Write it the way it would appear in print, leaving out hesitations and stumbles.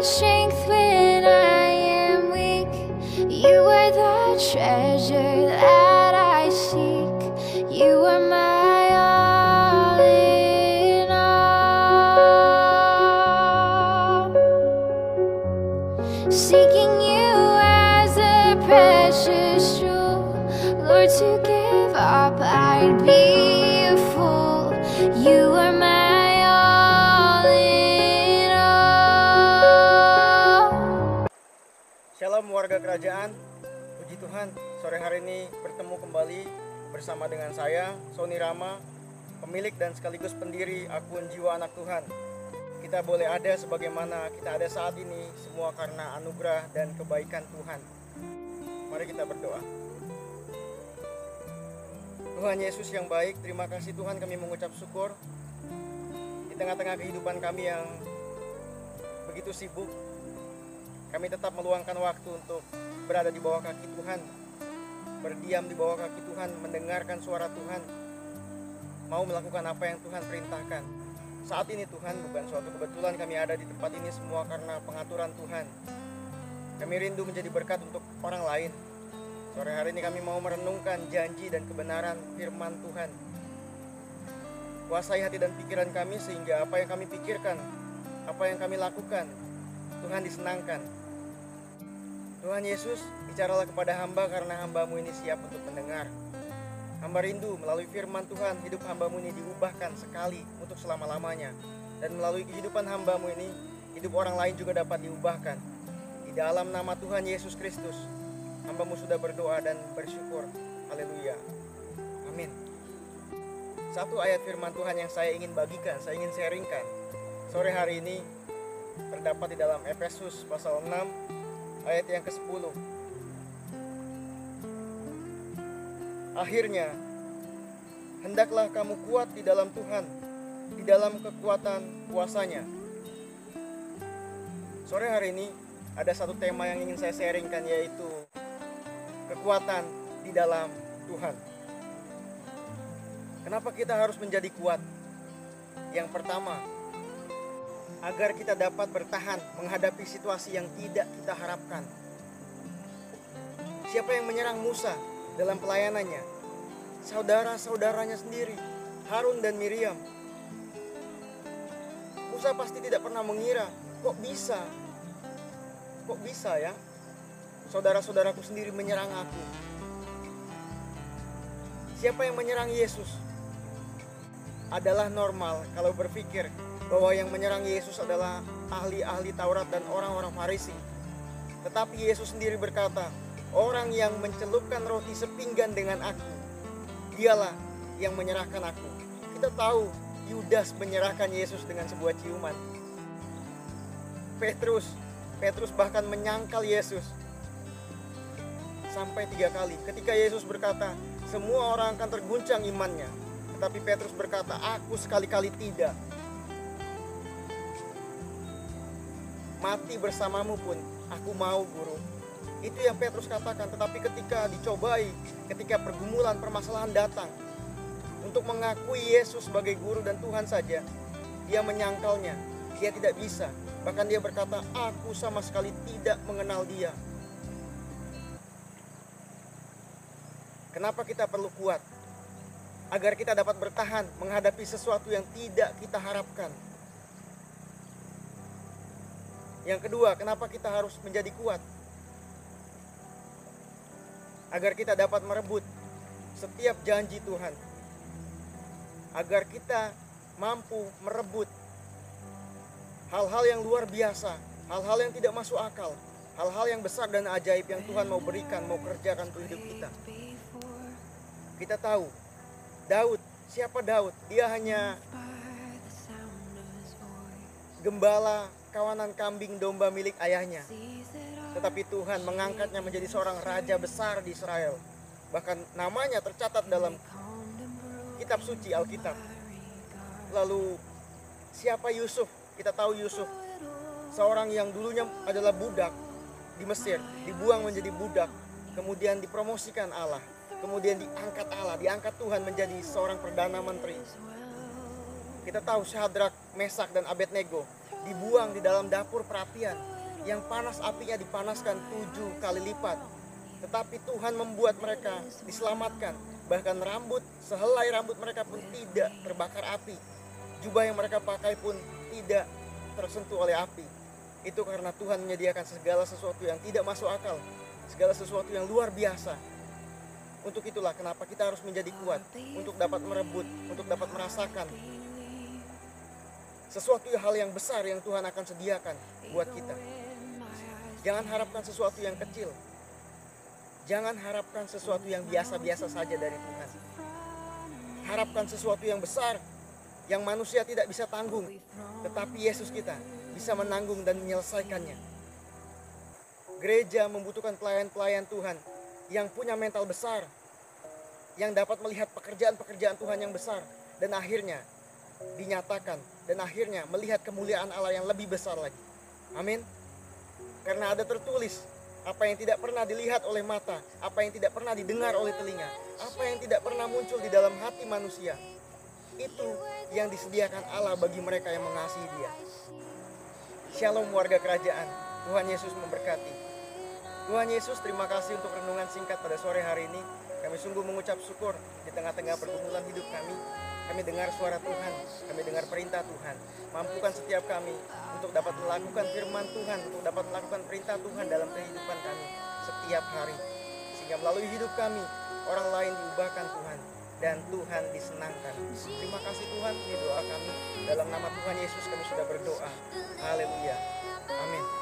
strength when I am weak. You are the treasure that I seek. You are my all in all. Seeking you as a precious jewel, Lord, to give up I'd be a fool. You are my all in all. Shalom warga kerajaan, puji Tuhan, sore hari ini bertemu kembali bersama dengan saya, Sony Rama, pemilik dan sekaligus pendiri akun Jiwa Anak Tuhan. Kita boleh ada sebagaimana kita ada saat ini, semua karena anugerah dan kebaikan Tuhan. Mari kita berdoa. Tuhan Yesus yang baik, terima kasih Tuhan, kami mengucap syukur di tengah-tengah kehidupan kami yang begitu sibuk. Kami tetap meluangkan waktu untuk berada di bawah kaki Tuhan, berdiam di bawah kaki Tuhan, mendengarkan suara Tuhan, mau melakukan apa yang Tuhan perintahkan. Saat ini Tuhan, bukan suatu kebetulan kami ada di tempat ini semua karena pengaturan Tuhan. Kami rindu menjadi berkat untuk orang lain. Sore hari ini kami mau merenungkan janji dan kebenaran firman Tuhan. Kuasai hati dan pikiran kami sehingga apa yang kami pikirkan, apa yang kami lakukan, Tuhan disenangkan. Tuhan Yesus, bicaralah kepada hamba karena hambamu ini siap untuk mendengar. Hamba rindu melalui firman Tuhan, hidup hambamu ini diubahkan sekali untuk selama-lamanya. Dan melalui kehidupan hambamu ini, hidup orang lain juga dapat diubahkan. Di dalam nama Tuhan Yesus Kristus, hambamu sudah berdoa dan bersyukur. Haleluya. Amin. Satu ayat firman Tuhan yang saya ingin bagikan, saya ingin sharingkan sore hari ini terdapat di dalam Efesus pasal 6 ayat yang ke-10. Akhirnya, hendaklah kamu kuat di dalam Tuhan, di dalam kekuatan kuasa-Nya. Sore hari ini ada satu tema yang ingin saya sharingkan, yaitu kekuatan di dalam Tuhan. Kenapa kita harus menjadi kuat? Yang pertama, agar kita dapat bertahan menghadapi situasi yang tidak kita harapkan. Siapa yang menyerang Musa dalam pelayanannya? Saudara-saudaranya sendiri, Harun dan Miriam. Musa pasti tidak pernah mengira, kok bisa ya saudara-saudaraku sendiri menyerang aku. Siapa yang menyerang Yesus? Adalah normal kalau berpikir bahwa yang menyerang Yesus adalah ahli-ahli Taurat dan orang-orang Farisi. Tetapi Yesus sendiri berkata, orang yang mencelupkan roti sepinggan dengan aku, dialah yang menyerahkan aku. Kita tahu Yudas menyerahkan Yesus dengan sebuah ciuman. Petrus bahkan menyangkal Yesus sampai 3 kali. Ketika Yesus berkata, semua orang akan terguncang imannya. Tetapi Petrus berkata, aku sekali-kali tidak. Mati bersamamu pun aku mau, Guru. Itu yang Petrus katakan. Tetapi ketika dicobai, ketika pergumulan, permasalahan datang, untuk mengakui Yesus sebagai Guru dan Tuhan saja, dia menyangkalnya. Dia tidak bisa. Bahkan dia berkata, aku sama sekali tidak mengenal dia. Kenapa kita perlu kuat? Agar kita dapat bertahan menghadapi sesuatu yang tidak kita harapkan. Yang kedua, kenapa kita harus menjadi kuat? Agar kita dapat merebut setiap janji Tuhan. Agar kita mampu merebut hal-hal yang luar biasa, hal-hal yang tidak masuk akal, hal-hal yang besar dan ajaib yang Tuhan mau berikan, mau kerjakan untuk hidup kita. Kita tahu, Daud, siapa Daud? Dia hanya gembala kawanan kambing domba milik ayahnya. Tetapi Tuhan mengangkatnya menjadi seorang raja besar di Israel. Bahkan namanya tercatat dalam kitab suci Alkitab. Lalu siapa Yusuf? Kita tahu Yusuf, seorang yang dulunya adalah budak di Mesir, dibuang menjadi budak, kemudian dipromosikan Allah, kemudian diangkat Allah, diangkat Tuhan menjadi seorang perdana menteri. Kita tahu Syadrak, Mesak dan Abednego dibuang di dalam dapur perapian. yang panas apinya dipanaskan 7 kali lipat. Tetapi Tuhan membuat mereka diselamatkan. Bahkan sehelai rambut mereka pun tidak terbakar api. Jubah yang mereka pakai pun tidak tersentuh oleh api. Itu karena Tuhan menyediakan segala sesuatu yang tidak masuk akal, segala sesuatu yang luar biasa. Untuk itulah kenapa kita harus menjadi kuat, untuk dapat merebut, untuk dapat merasakan sesuatu hal yang besar yang Tuhan akan sediakan buat kita. Jangan harapkan sesuatu yang kecil. Jangan harapkan sesuatu yang biasa-biasa saja dari Tuhan. Harapkan sesuatu yang besar, yang manusia tidak bisa tanggung. Tetapi Yesus kita bisa menanggung dan menyelesaikannya. Gereja membutuhkan pelayan-pelayan Tuhan yang punya mental besar, yang dapat melihat pekerjaan-pekerjaan Tuhan yang besar, dan akhirnya dinyatakan, dan akhirnya melihat kemuliaan Allah yang lebih besar lagi. Amin. Karena ada tertulis, apa yang tidak pernah dilihat oleh mata, apa yang tidak pernah didengar oleh telinga, apa yang tidak pernah muncul di dalam hati manusia, itu yang disediakan Allah bagi mereka yang mengasihi Dia. Shalom warga kerajaan, Tuhan Yesus memberkati. Tuhan Yesus, terima kasih untuk renungan singkat pada sore hari ini. Kami sungguh mengucap syukur di tengah-tengah pergumulan hidup kami. Kami dengar suara Tuhan, kami dengar perintah Tuhan. Mampukan setiap kami untuk dapat melakukan firman Tuhan, untuk dapat melakukan perintah Tuhan dalam kehidupan kami setiap hari. Sehingga melalui hidup kami, orang lain diubahkan Tuhan, dan Tuhan disenangkan. Terima kasih Tuhan, ini doa kami. Dalam nama Tuhan Yesus kami sudah berdoa. Haleluya. Amin.